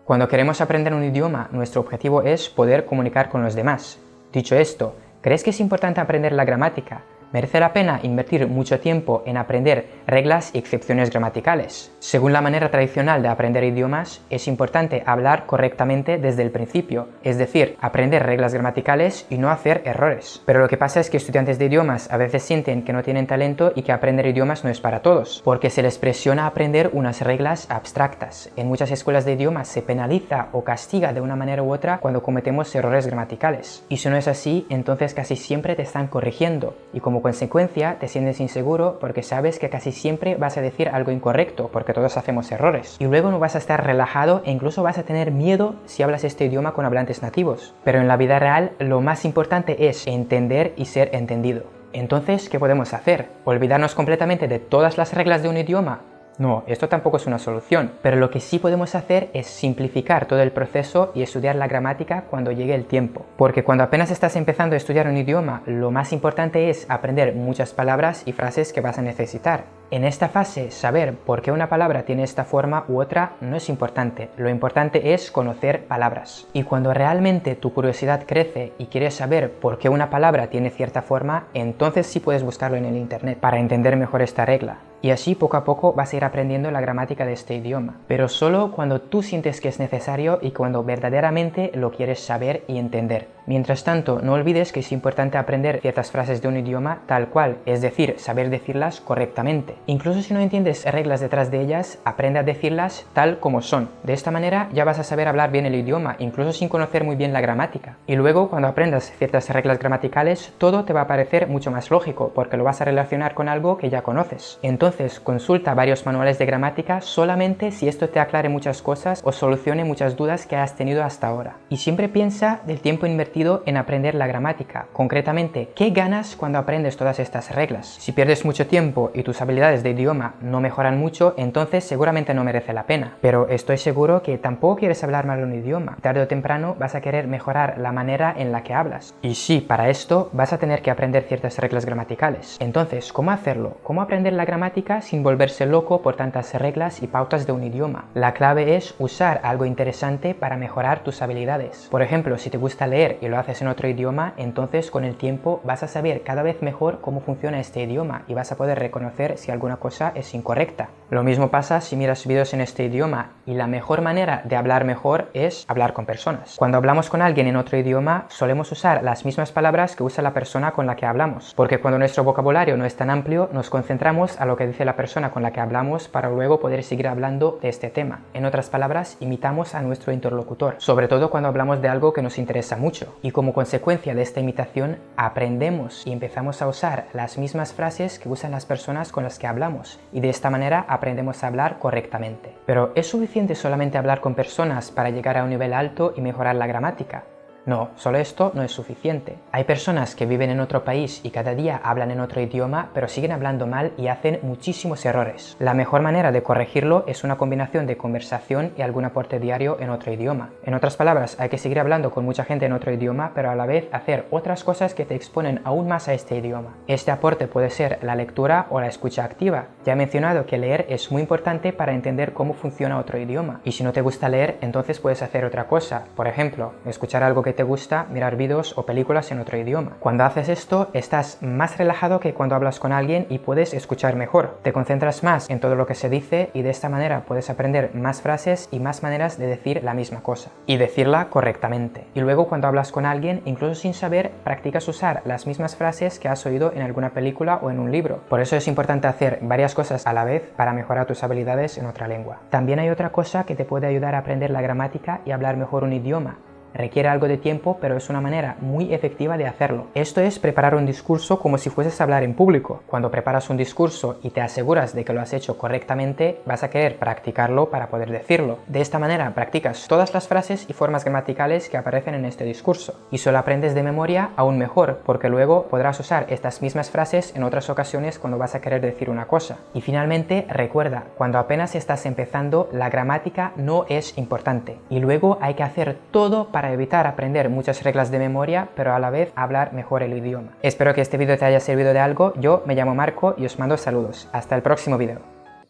Cuando queremos aprender un idioma, nuestro objetivo es poder comunicar con los demás. Dicho esto, ¿crees que es importante aprender la gramática? ¿Merece la pena invertir mucho tiempo en aprender reglas y excepciones gramaticales? Según la manera tradicional de aprender idiomas, es importante hablar correctamente desde el principio, es decir, aprender reglas gramaticales y no hacer errores. Pero lo que pasa es que estudiantes de idiomas a veces sienten que no tienen talento y que aprender idiomas no es para todos, porque se les presiona a aprender unas reglas abstractas. En muchas escuelas de idiomas se penaliza o castiga de una manera u otra cuando cometemos errores gramaticales. Y si no es así, entonces casi siempre te están corrigiendo, y como consecuencia te sientes inseguro porque sabes que casi siempre vas a decir algo incorrecto, porque todos hacemos errores. Y luego no vas a estar relajado e incluso vas a tener miedo si hablas este idioma con hablantes nativos. Pero en la vida real lo más importante es entender y ser entendido. Entonces, ¿qué podemos hacer? ¿Olvidarnos completamente de todas las reglas de un idioma? No, esto tampoco es una solución, pero lo que sí podemos hacer es simplificar todo el proceso y estudiar la gramática cuando llegue el tiempo. Porque cuando apenas estás empezando a estudiar un idioma, lo más importante es aprender muchas palabras y frases que vas a necesitar. En esta fase, saber por qué una palabra tiene esta forma u otra no es importante, lo importante es conocer palabras. Y cuando realmente tu curiosidad crece y quieres saber por qué una palabra tiene cierta forma, entonces sí puedes buscarlo en el internet para entender mejor esta regla. Y así poco a poco vas a ir aprendiendo la gramática de este idioma, pero solo cuando tú sientes que es necesario y cuando verdaderamente lo quieres saber y entender. Mientras tanto, no olvides que es importante aprender ciertas frases de un idioma tal cual, es decir, saber decirlas correctamente. Incluso si no entiendes reglas detrás de ellas, aprende a decirlas tal como son. De esta manera ya vas a saber hablar bien el idioma, incluso sin conocer muy bien la gramática. Y luego, cuando aprendas ciertas reglas gramaticales, todo te va a parecer mucho más lógico, porque lo vas a relacionar con algo que ya conoces. Entonces, consulta varios manuales de gramática solamente si esto te aclare muchas cosas o solucione muchas dudas que has tenido hasta ahora. Y siempre piensa del tiempo invertido en aprender la gramática. Concretamente, ¿qué ganas cuando aprendes todas estas reglas? Si pierdes mucho tiempo y tus habilidades de idioma no mejoran mucho, entonces seguramente no merece la pena. Pero estoy seguro que tampoco quieres hablar mal un idioma. Tarde o temprano vas a querer mejorar la manera en la que hablas. Y sí, para esto vas a tener que aprender ciertas reglas gramaticales. Entonces, ¿cómo hacerlo? ¿Cómo aprender la gramática sin volverse loco por tantas reglas y pautas de un idioma? La clave es usar algo interesante para mejorar tus habilidades. Por ejemplo, si te gusta leer y lo haces en otro idioma, entonces con el tiempo vas a saber cada vez mejor cómo funciona este idioma y vas a poder reconocer si alguna cosa es incorrecta. Lo mismo pasa si miras vídeos en este idioma, y la mejor manera de hablar mejor es hablar con personas. Cuando hablamos con alguien en otro idioma, solemos usar las mismas palabras que usa la persona con la que hablamos, porque cuando nuestro vocabulario no es tan amplio, nos concentramos a lo que dice la persona con la que hablamos para luego poder seguir hablando de este tema. En otras palabras, imitamos a nuestro interlocutor, sobre todo cuando hablamos de algo que nos interesa mucho. Y como consecuencia de esta imitación, aprendemos y empezamos a usar las mismas frases que usan las personas con las que hablamos, y de esta manera aprendemos a hablar correctamente. Pero ¿es suficiente solamente hablar con personas para llegar a un nivel alto y mejorar la gramática? No, solo esto no es suficiente. Hay personas que viven en otro país y cada día hablan en otro idioma, pero siguen hablando mal y hacen muchísimos errores. La mejor manera de corregirlo es una combinación de conversación y algún aporte diario en otro idioma. En otras palabras, hay que seguir hablando con mucha gente en otro idioma, pero a la vez hacer otras cosas que te exponen aún más a este idioma. Este aporte puede ser la lectura o la escucha activa. Ya he mencionado que leer es muy importante para entender cómo funciona otro idioma. Y si no te gusta leer, entonces puedes hacer otra cosa. Por ejemplo, escuchar algo que te gusta, mirar vídeos o películas en otro idioma. Cuando haces esto, estás más relajado que cuando hablas con alguien y puedes escuchar mejor. Te concentras más en todo lo que se dice y de esta manera puedes aprender más frases y más maneras de decir la misma cosa y decirla correctamente. Y luego cuando hablas con alguien, incluso sin saber, practicas usar las mismas frases que has oído en alguna película o en un libro. Por eso es importante hacer varias cosas a la vez para mejorar tus habilidades en otra lengua. También hay otra cosa que te puede ayudar a aprender la gramática y hablar mejor un idioma. Requiere algo de tiempo, pero es una manera muy efectiva de hacerlo. Esto es preparar un discurso como si fueses a hablar en público. Cuando preparas un discurso y te aseguras de que lo has hecho correctamente, vas a querer practicarlo para poder decirlo. De esta manera practicas todas las frases y formas gramaticales que aparecen en este discurso. Y si lo aprendes de memoria, aún mejor, porque luego podrás usar estas mismas frases en otras ocasiones cuando vas a querer decir una cosa. Y finalmente, recuerda, cuando apenas estás empezando, la gramática no es importante. Y luego hay que hacer todo para evitar aprender muchas reglas de memoria, pero a la vez hablar mejor el idioma. Espero que este vídeo te haya servido de algo. Yo me llamo Marco y os mando saludos. Hasta el próximo vídeo.